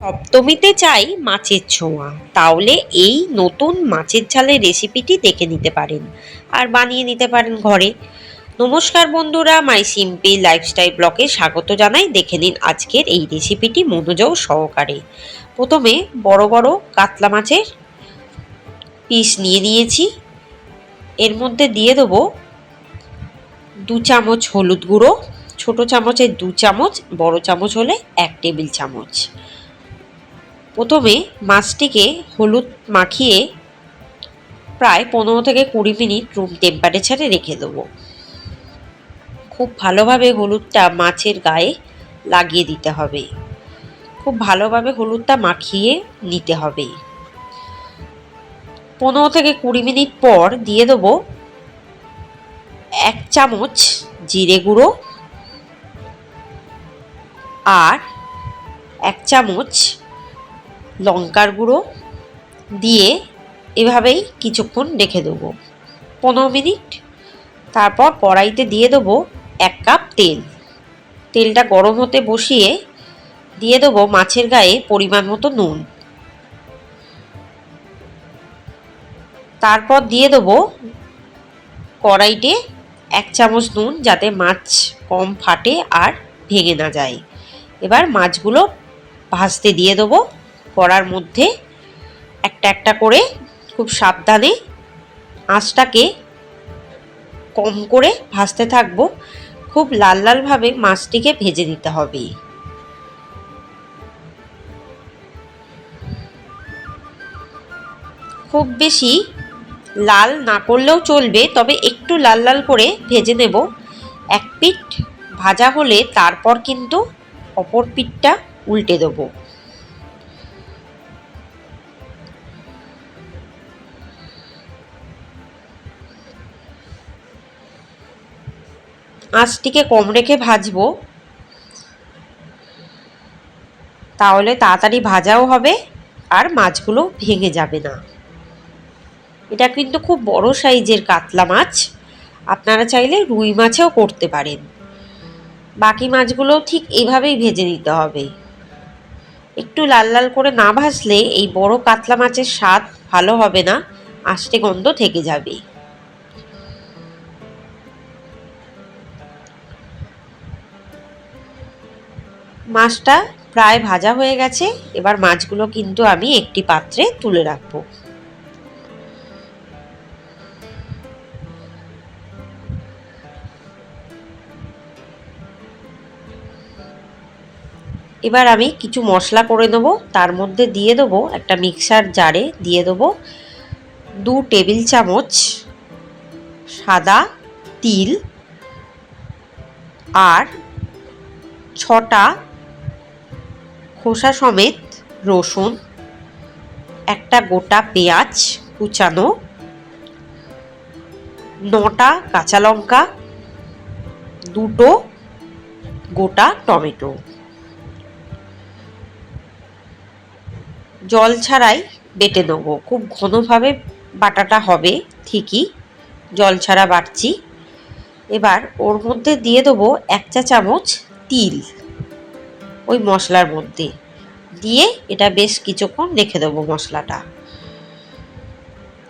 সপ্তমীতে চাই মাছের ছোঁয়া, তাহলে এই নতুন মাছের ঝালের রেসিপিটি দেখে নিতে পারেন আর বানিয়ে নিতে পারেন ঘরে। নমস্কার বন্ধুরা, মাই সিম্পল লাইফস্টাইল ব্লগে স্বাগত জানাই। দেখে নিন আজকের এই রেসিপিটি মনোযোগ সহকারে। প্রথমে বড় বড় কাতলা মাছের পিস নিয়ে নিয়েছি। এর মধ্যে দিয়ে দেবো 2 চামচ হলুদ গুঁড়ো, ছোট চামচের 2 চামচ, বড় চামচ হলে 1 টেবিল চামচ। প্রথমে মাছটিকে হলুদ মাখিয়ে প্রায় 15 থেকে 20 মিনিট রুম টেম্পারেচারে রেখে দেবো। খুব ভালোভাবে হলুদটা মাছের গায়ে লাগিয়ে দিতে হবে। খুব ভালোভাবে হলুদটা মাখিয়ে নিতে হবে। 15 থেকে 20 মিনিট পর দিয়ে দেবো 1 চামচ জিরে গুঁড়ো আর 1 চামচ লঙ্কার গুঁড়ো দিয়ে এভাবেই কিছুক্ষণ রেখে দেবো 15 মিনিট। তারপর কড়াইতে দিয়ে দেবো 1 কাপ তেল। তেলটা গরম হতে বসিয়ে দিয়ে দেবো মাছের গায়ে পরিমাণ মতো নুন। তারপর দিয়ে দেবো কড়াইতে 1 চামচ নুন, যাতে মাছ কম ফাটে আর ভেঙে না যায়। এবার মাছগুলো ভাজতে দিয়ে দেবো কড়ার মধ্যে একটা একটা করে। খুব সাবধানে আঁচটাকে কম করে ভাজতে থাকবো। খুব লাল লালভাবে মাছটিকে ভেজে নিতে হবে। খুব বেশি লাল না করলেও চলবে, তবে একটু লাল লাল করে ভেজে নেব। এক পিঠ ভাজা হলে তারপর কিন্তু অপর পিঠটা উল্টে দেবো। আঁচটিকে কম রেখে ভাজবো, তাহলে তাড়াতাড়ি ভাজাও হবে আর মাছগুলো ভেঙে যাবে না। এটা কিন্তু খুব বড় সাইজের কাতলা মাছ, আপনারা চাইলে রুই মাছেও করতে পারেন। বাকি মাছগুলো ঠিক এভাবেই ভেজে নিতে হবে। একটু লাল লাল করে না ভাজলে এই বড় কাতলা মাছের স্বাদ ভালো হবে না, আষ্টে গন্ধ থেকে যাবে। মাছটা প্রায় ভাজা হয়ে গেছে। এবার মাছগুলো কিন্তু আমি একটি পাত্রে তুলে রাখবো। এবার আমি কিছু মশলা করে দেবো। তার মধ্যে দিয়ে দেবো একটা মিক্সার জারে দিয়ে দেবো 2 টেবিল চামচ সাদা তিল আর 6টা খোসা সমেত রসুন, একটা গোটা পেঁয়াজ কুচানো, 9টা কাঁচা লঙ্কা, 2টো গোটা টমেটো। জল ছাড়াই বেটে নেব। খুব ঘনভাবে বাটাটা হবে ঠিকই, জল ছাড়া বাটছি। এবার ওর মধ্যে দিয়ে দেবো 1 চা চামচ তিল ওই মশলার মধ্যে দিয়ে এটা বেশ কিছুক্ষণ রেখে দেবো। মশলাটা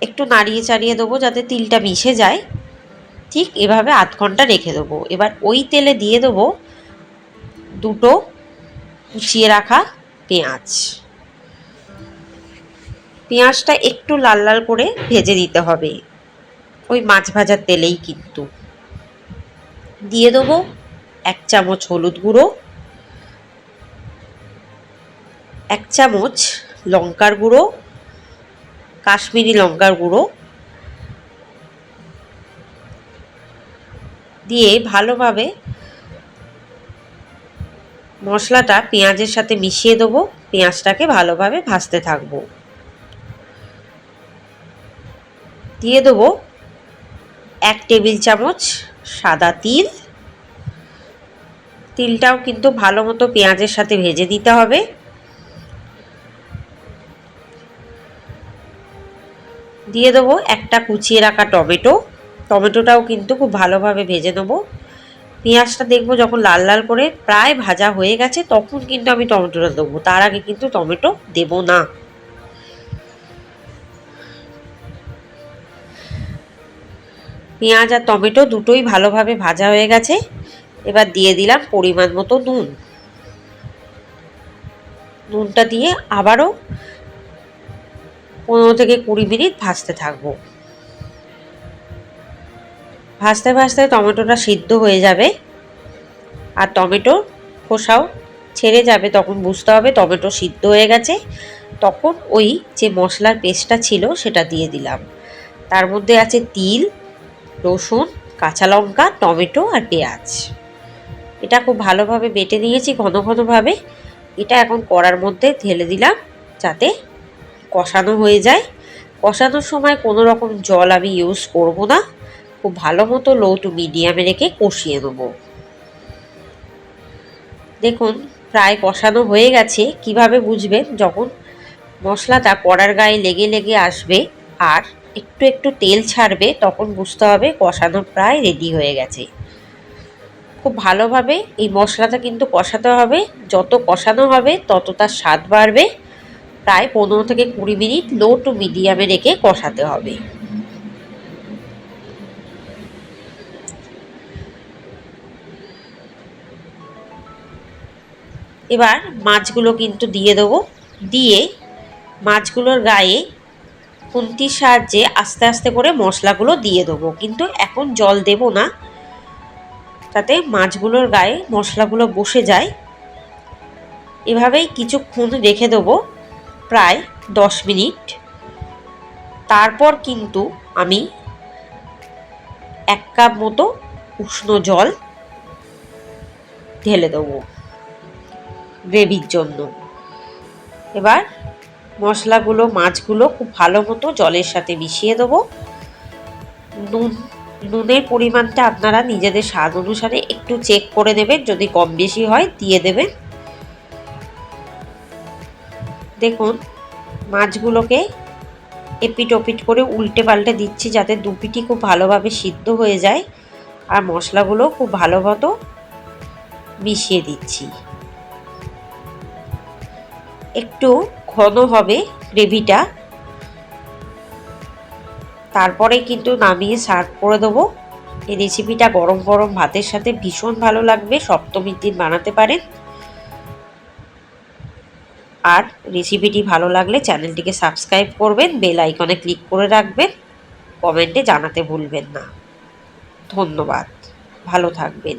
একটু নাড়িয়ে চাড়িয়ে দেবো যাতে তিলটা মিশে যায়। ঠিক এভাবে আধ ঘন্টা রেখে দেবো। এবার ওই তেলে দিয়ে দেবো 2টো কুচিয়ে রাখা পেঁয়াজ। পেঁয়াজটা একটু লাল লাল করে ভেজে দিতে হবে, ওই মাছ ভাজার তেলেই কিন্তু। দিয়ে দেবো 1 চামচ হলুদ গুঁড়ো, 1 চামচ লঙ্কার গুঁড়ো, কাশ্মীরি লঙ্কার গুঁড়ো দিয়ে ভালোভাবে মশলাটা পেঁয়াজের সাথে মিশিয়ে দেবো। পেঁয়াজটাকে ভালোভাবে ভাজতে থাকবো। দিয়ে দেবো 1 টেবিল চামচ সাদা তিল। তিলটাও কিন্তু ভালো মতো পেঁয়াজের সাথে ভেজে দিতে হবে। দিয়ে দেবো একটা কুচিয়ে রাখা টমেটো। টমেটোটাও কিন্তু খুব ভালোভাবে ভেজে নেবো। পেঁয়াজটা দেখবো যখন লাল লাল করে প্রায় ভাজা হয়ে গেছে তখন কিন্তু আমি টমেটোটা দেবো, তার আগে কিন্তু টমেটো দেব না। পেঁয়াজ আর টমেটো দুটোই ভালোভাবে ভাজা হয়ে গেছে। এবার দিয়ে দিলাম পরিমাণ মতো নুন। নুনটা দিয়ে আবারও 15 থেকে 20 মিনিট ভাজতে থাকবো। ভাজতে ভাজতে টমেটোটা সিদ্ধ হয়ে যাবে আর টমেটো খোসাও ছেড়ে যাবে, তখন বুঝতে হবে টমেটো সিদ্ধ হয়ে গেছে। তখন ওই যে মশলার পেস্টটা ছিল সেটা দিয়ে দিলাম। তার মধ্যে আছে তিল, রসুন, কাঁচা লঙ্কা, টমেটো আর পেঁয়াজ। এটা খুব ভালোভাবে বেটে নিয়েছি ঘন ঘনভাবে। এটা এখন কড়ার মধ্যে ঢেলে দিলাম যাতে কষানো হয়ে যায়। কষানোর সময় কোনো রকম জল আমি ইউজ করব না, খুব ভালো মতো লো টু মিডিয়ামে রেখে কষিয়ে নেব। দেখুন প্রায় কষানো হয়ে গেছে। কিভাবে বুঝবেন? যখন মশলাটা কড়ার গায়ে লেগে লেগে আসবে আর একটু একটু তেল ছাড়বে তখন বুঝতে হবে কষানো প্রায় রেডি হয়ে গেছে। খুব ভালোভাবে এই মশলাটা কিন্তু কষাতে হবে, যত কষানো হবে তত তার স্বাদ বাড়বে। প্রায় 15 থেকে 20 মিনিট লো টু মিডিয়ামে রেখে কষাতে হবে। এবার মাছগুলো কিন্তু দিয়ে দেবো। দিয়ে মাছগুলোর গায়ে খুন্তির সাহায্যে আস্তে আস্তে করে মশলাগুলো দিয়ে দেবো, কিন্তু এখন জল দেব না, যাতে মাছগুলোর গায়ে মশলাগুলো বসে যায়। এভাবেই কিছুক্ষণ রেখে দেবো, প্রায় 10 মিনিট। তারপর কিন্তু আমি 1 কাপ মতো উষ্ণ জল ঢেলে দেবো গ্রেভির জন্য। এবার মশলাগুলো মাছগুলো খুব ভালো মতো জলের সাথে মিশিয়ে দেবো। নুনের পরিমাণটা আপনারা নিজেদের স্বাদ অনুসারে একটু চেক করে নেবেন, যদি কম বেশি হয় দিয়ে দেবেন। দেখুন মাছগুলোকে এপিট ওপিট করে উল্টে পাল্টে দিচ্ছি যাতে দুপিটি খুব ভালোভাবে সিদ্ধ হয়ে যায়, আর মশলাগুলো খুব ভালো মতো মিশিয়ে দিচ্ছি। একটু ঘন হবে গ্রেভিটা, তারপরে কিন্তু নামিয়ে সার্ভ করে দেবো। এই রেসিপিটা গরম গরম ভাতের সাথে ভীষণ ভালো লাগবে, সপ্তমীর দিন বানাতে পারেন। আর রেসিপিটি ভালো লাগলে চ্যানেলটিকে সাবস্ক্রাইব করবেন, বেল আইকনে ক্লিক করে রাখবেন, কমেন্টে জানাতে ভুলবেন না। ধন্যবাদ, ভালো থাকবেন।